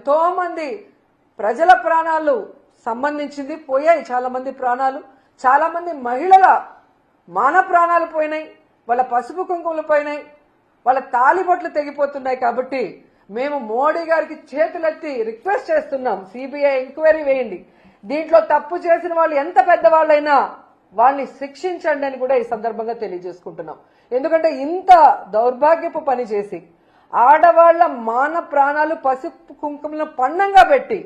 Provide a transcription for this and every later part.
ఎంతో మంది ప్రజల ప్రాణాలు సంబంధించింది పోయాయి, చాలా మంది ప్రాణాలు, చాలా మంది మహిళల మాన ప్రాణాలు పోయినాయి, వాళ్ళ పసుపు కుంకుమలు పోయినాయి, వాళ్ళ తాలిబొట్లు తెగిపోతున్నాయి. కాబట్టి మేము మోడీ గారికి చేతులెత్తి రిక్వెస్ట్ చేస్తున్నాం, సిబిఐ ఎంక్వైరీ వేయండి, దీంట్లో తప్పు చేసిన వాళ్ళు ఎంత పెద్దవాళ్ళైనా వాళ్ళని శిక్షించండి అని కూడా ఈ సందర్భంగా తెలియజేసుకుంటున్నాం. ఎందుకంటే ఇంత దౌర్భాగ్యపు పని చేసి ఆడవాళ్ల మాన ప్రాణాలు పసుపు కుంకుమలను పణంగా పెట్టి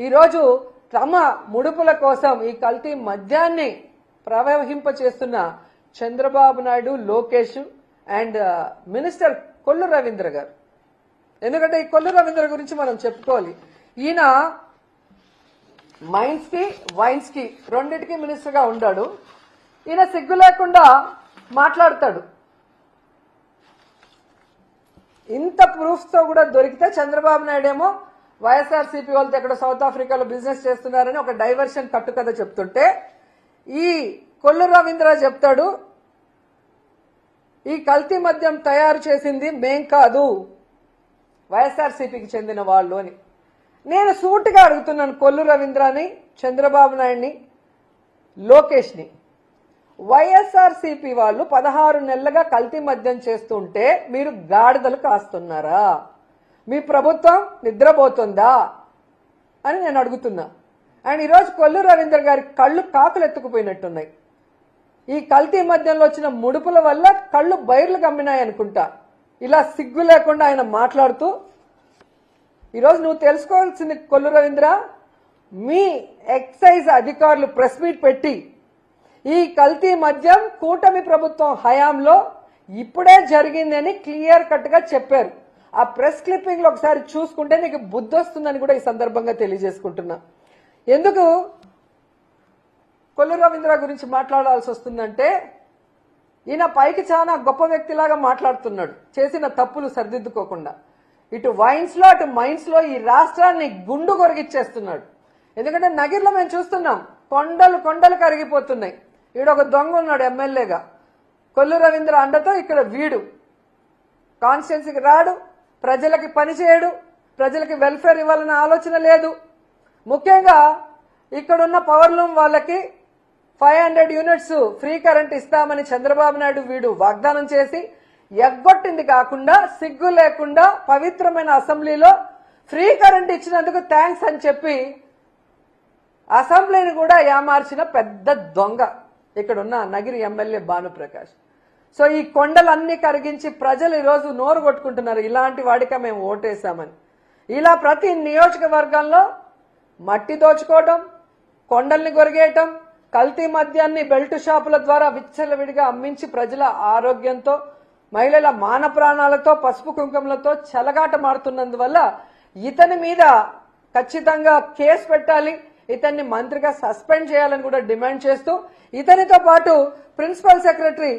ఈరోజు తమ ముడుపుల కోసం ఈ కల్తీ మద్యాన్ని ప్రవహింపచేస్తున్న చంద్రబాబు నాయుడు, లోకేష్ అండ్ మినిస్టర్ కొల్లు రవీంద్ర గారు. ఎందుకంటే ఈ కొల్లు రవీంద్ర గురించి మనం చెప్పుకోవాలి. ఈయన మైన్స్ కి వైన్స్ కి రెండింటికి మినిస్టర్ గా ఉన్నాడు. ఈయన సిగ్గు లేకుండా మాట్లాడతాడు. ఇంత ప్రూఫ్స్ తో కూడా దొరికితే చంద్రబాబు నాయుడు ఏమో వైఎస్ఆర్సీపీ వాళ్ళతో ఎక్కడ సౌత్ ఆఫ్రికాలో బిజినెస్ చేస్తున్నారని ఒక డైవర్షన్ కట్టుకథ చెప్తుంటే ఈ కొల్లు రవీంద్ర చెప్తాడు, ఈ కల్తీ మద్యం తయారు చేసింది మేం కాదు, వైఎస్ఆర్సీపీకి చెందిన వాళ్ళు అని. నేను సూటిగా అడుగుతున్నాను కొల్లు రవీంద్రని, చంద్రబాబు నాయుడిని, లోకేష్ని, వైఎస్ఆర్సీపీ వాళ్ళు 16 నెలలుగా కల్తీ మద్యం చేస్తుంటే మీరు గాడిదలు కాస్తున్నారా? మీ ప్రభుత్వం నిద్రపోతుందా అని నేను అడుగుతున్నా. అండ్ ఈరోజు కొల్లు రవీంద్ర గారి కళ్ళు కాకులు ఎత్తుకుపోయినట్టున్నాయి. ఈ కల్తీ మద్యంలో వచ్చిన ముడుపుల వల్ల కళ్ళు బైర్లు కమ్మినాయి అనుకుంటా. ఇలా సిగ్గు లేకుండా ఆయన మాట్లాడుతూ, ఈరోజు నువ్వు తెలుసుకోవాల్సింది కొల్లు రవీంద్ర, మీ ఎక్సైజ్ అధికారులు ప్రెస్ మీట్ పెట్టి ఈ కల్తీ మద్యం కూటమి ప్రభుత్వం హయాంలో ఇప్పుడే జరిగిందని క్లియర్ కట్ గా చెప్పారు. ఆ ప్రెస్ క్లిప్పింగ్ లో ఒకసారి చూసుకుంటే నీకు బుద్ధి వస్తుందని కూడా ఈ సందర్భంగా తెలియజేసుకుంటున్నా. ఎందుకు కొల్లు రవీంద్ర గురించి మాట్లాడాల్సి వస్తుందంటే ఈయన పైకి చాలా గొప్ప వ్యక్తిలాగా మాట్లాడుతున్నాడు, చేసిన తప్పులు సరిదిద్దుకోకుండా. ఇటు వైన్స్ లో అటు మైన్స్ లో ఈ రాష్ట్రాన్ని గుండు కొరిగిచ్చేస్తున్నాడు. ఎందుకంటే నగిరిలో మేము చూస్తున్నాం, కొండలు కొండలు కరిగిపోతున్నాయి. ఈడొక దొంగ ఉన్నాడు ఎమ్మెల్యేగా, కొల్లు రవీంద్ర అండతో ఇక్కడ వీడు కాన్స్టిట్యున్సీకి రాడు, ప్రజలకి పని చేయడు, ప్రజలకి వెల్ఫేర్ ఇవ్వాలన్న ఆలోచన లేదు. ముఖ్యంగా ఇక్కడున్న పవర్ లూమ్ వాళ్ళకి 500 యూనిట్స్ ఫ్రీ కరెంట్ ఇస్తామని చంద్రబాబు నాయుడు వీడు వాగ్దానం చేసి ఎగ్గొట్టింది కాకుండా సిగ్గు లేకుండా పవిత్రమైన అసెంబ్లీలో ఫ్రీ కరెంట్ ఇచ్చినందుకు థ్యాంక్స్ అని చెప్పి అసెంబ్లీని కూడా ఏమార్చిన పెద్ద దొంగ ఇక్కడున్న నగిరి ఎమ్మెల్యే భానుప్రకాష్. సో ఈ కొండలన్నీ కరిగించి ప్రజలు ఈరోజు నోరు కొట్టుకుంటున్నారు, ఇలాంటి వాడిక మేము ఓటేశామని. ఇలా ప్రతి నియోజకవర్గంలో మట్టి దోచుకోవడం, కొండల్ని కొరిగేయటం, కల్తీ మద్యాన్ని బెల్ట్ షాపుల ద్వారా విచ్చలవిడిగా అమ్మించి ప్రజల ఆరోగ్యంతో, మహిళల మాన ప్రాణాలతో, పసుపు కుంకుమలతో చెలగాట మారుతున్నందువల్ల ఇతని మీద ఖచ్చితంగా కేసు పెట్టాలి, ఇతన్ని మంత్రిగా సస్పెండ్ చేయాలని కూడా డిమాండ్ చేస్తూ, ఇతనితో పాటు ప్రిన్సిపల్ సెక్రటరీ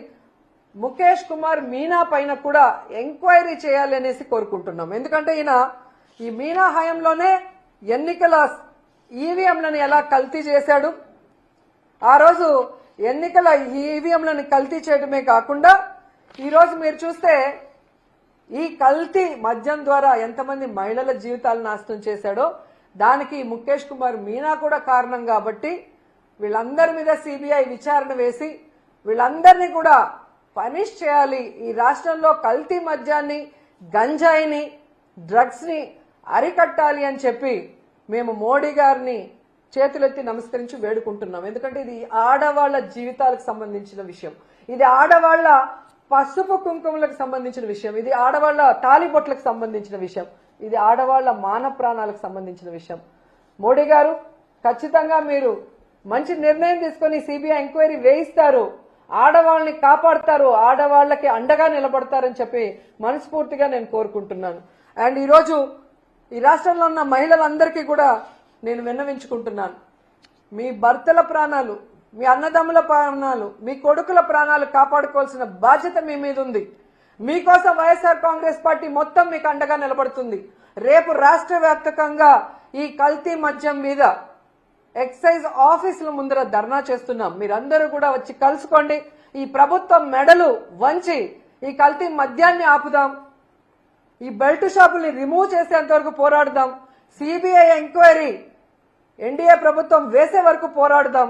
ముఖేష్ కుమార్ మీనా పైన కూడా ఎంక్వైరీ చేయాలి అనేసి కోరుకుంటున్నాం. ఎందుకంటే ఈయన ఈ మీనా హయాంలోనే ఎన్నికల ఈవీఎంలను ఎలా కల్తీ చేశాడు, ఆ రోజు ఎన్నికల ఈవీఎంలను కల్తీ చేయడమే కాకుండా ఈరోజు మీరు చూస్తే ఈ కల్తీ మద్యం ద్వారా ఎంతమంది మహిళల జీవితాలు నాశనం చేశాడో దానికి ముఖేష్ కుమార్ మీనా కూడా కారణం. కాబట్టి వీళ్ళందరి మీద సిబిఐ విచారణ వేసి వీళ్ళందరినీ కూడా పనిష్ చేయాలి. ఈ రాష్ట్రంలో కల్తీ మద్యాన్ని, గంజాయిని, డ్రగ్స్ ని అరికట్టాలి అని చెప్పి మేము మోడీ గారిని చేతులెత్తి నమస్కరించి వేడుకుంటున్నాం. ఎందుకంటే ఇది ఆడవాళ్ల జీవితాలకు సంబంధించిన విషయం, ఇది ఆడవాళ్ల పసుపు కుంకుమలకు సంబంధించిన విషయం, ఇది ఆడవాళ్ల తాలిబొట్లకు సంబంధించిన విషయం, ఇది ఆడవాళ్ల మాన ప్రాణాలకు సంబంధించిన విషయం. మోడీ గారు ఖచ్చితంగా మీరు మంచి నిర్ణయం తీసుకొని సిబిఐ ఎంక్వైరీ వేయిస్తారు, ఆడవాళ్ళని కాపాడతారు, ఆడవాళ్లకి అండగా నిలబడతారని చెప్పి మనస్ఫూర్తిగా నేను కోరుకుంటున్నాను. అండ్ ఈరోజు ఈ రాష్ట్రంలో ఉన్న మహిళలందరికీ కూడా నేను విన్నవించుకుంటున్నాను, మీ భర్తల ప్రాణాలు, మీ అన్నదమ్ముల ప్రాణాలు, మీ కొడుకుల ప్రాణాలు కాపాడుకోవాల్సిన బాధ్యత మీ మీద ఉంది. మీకోసం వైఎస్ఆర్ కాంగ్రెస్ పార్టీ మొత్తం మీకు అండగా నిలబడుతుంది. రేపు రాష్ట్ర వ్యాప్తంగా ఈ కల్తీ మద్యం మీద ఎక్సైజ్ ఆఫీసుల ముందర ధర్నా చేస్తున్నాం. మీరందరూ కూడా వచ్చి కలుసుకోండి. ఈ ప్రభుత్వం మెడలు వంచి ఈ కల్తీ మద్యాన్ని ఆపుదాం, ఈ బెల్ట్ షాపుల్ని రిమూవ్ చేసేంత వరకు పోరాడదాం. సిబిఐ ఎంక్వైరీ ఎన్డీఏ ప్రభుత్వం వేసే వరకు పోరాడుదాం.